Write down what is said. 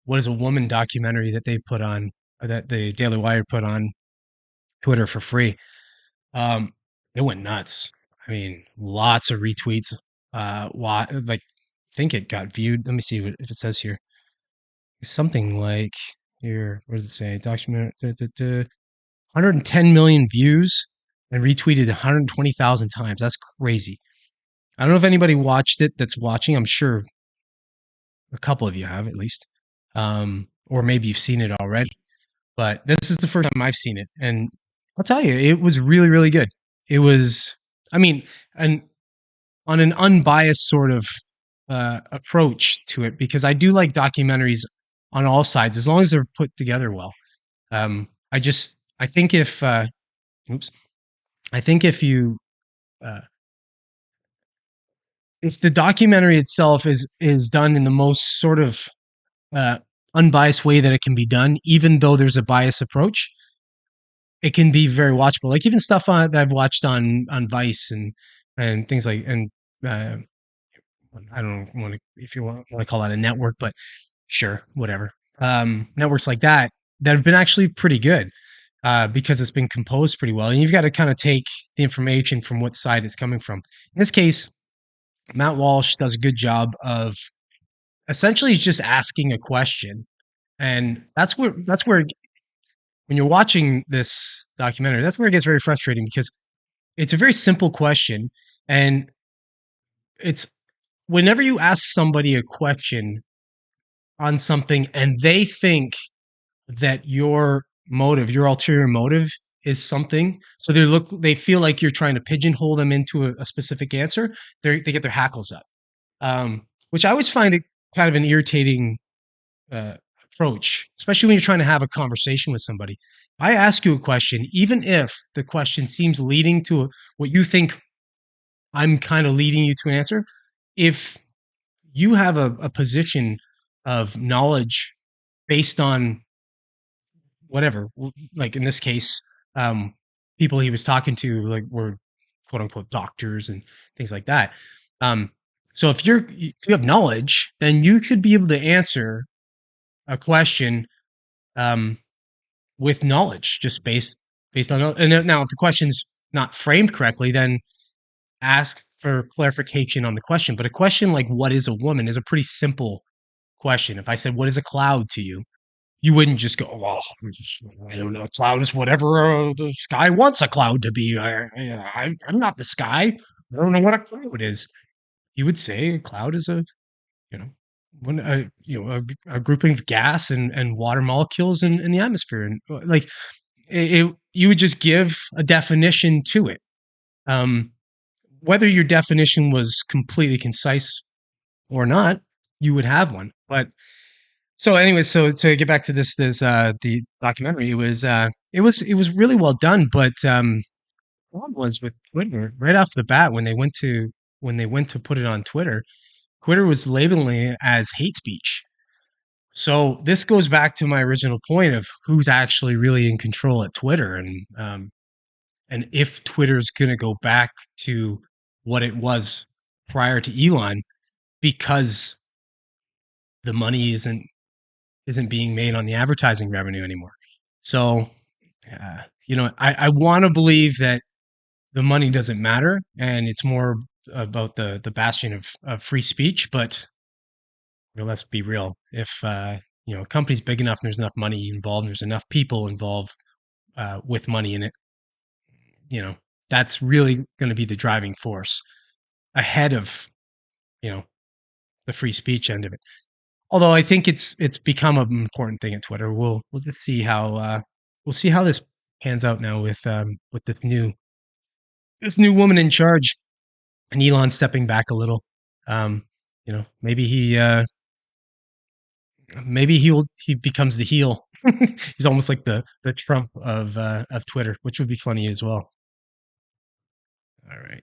what is a woman documentary that they put on, that the Daily Wire put on Twitter for free. Um, it went nuts. I mean, lots of retweets. Like, I think it got viewed. Let me see if it says here. Something like here. What does it say? Document 110 million views and retweeted 120,000 times. That's crazy. I don't know if anybody watched it that's watching. I'm sure a couple of you have at least, or maybe you've seen it already. But this is the first time I've seen it, and I'll tell you, it was really, really good. It was, I mean, an on an unbiased sort of approach to it, because I do like documentaries on all sides as long as they're put together well. I think oops, I think uh, if the documentary itself is done in the most sort of uh, unbiased way that it can be done, even though there's a biased approach, it can be very watchable. Like even stuff that I've watched on Vice and things like, and uh, I don't want to, if you want to call that a network, but sure, whatever. Networks like that have been actually pretty good, because it's been composed pretty well, and you've got to kind of take the information from what side it's coming from. In this case, Matt Walsh does a good job of essentially just asking a question, and that's where when you're watching this documentary, that's where it gets very frustrating, because it's a very simple question, and it's whenever you ask somebody a question on something and they think that your ulterior motive is something, so they feel like you're trying to pigeonhole them into a specific answer. They get their hackles up, which I always find it kind of an irritating uh, approach, especially when you're trying to have a conversation with somebody. I ask you a question, even if the question seems leading to what you think I'm kind of leading you to an answer. If you have a position of knowledge based on whatever, like in this case, um, people he was talking to like were quote unquote doctors and things like that. Um, so if you have knowledge, then you should be able to answer a question, um, with knowledge, just based on. And now, if the question's not framed correctly, then ask for clarification on the question. But a question like "What is a woman?" is a pretty simple question. If I said "What is a cloud?" to you, you wouldn't just go, "Well, I don't know. A cloud is whatever the sky wants a cloud to be. I'm not the sky. I don't know what a cloud is." You would say a cloud is you know a grouping of gas and water molecules in the atmosphere, and like you would just give a definition to it. Um, Whether your definition was completely concise or not, you would have one. But so anyway, so to get back to this the documentary, it was really well done. But one was with Twitter right off the bat when they went to put it on Twitter. Twitter was labeling it as hate speech. So this goes back to my original point of who's actually really in control at Twitter, and if Twitter's going to go back to what it was prior to Elon, because the money isn't being made on the advertising revenue anymore. So, I want to believe that the money doesn't matter and it's more about the bastion of free speech. But let's be real. If a company's big enough and there's enough money involved, and there's enough people involved with money in it, you know, that's really going to be the driving force ahead of you know the free speech end of it. Although I think it's become an important thing at Twitter. We'll just see how we'll see how this pans out now with this new woman in charge and Elon stepping back a little. Um, maybe he becomes the heel. He's almost like the Trump of Twitter, which would be funny as well. All right.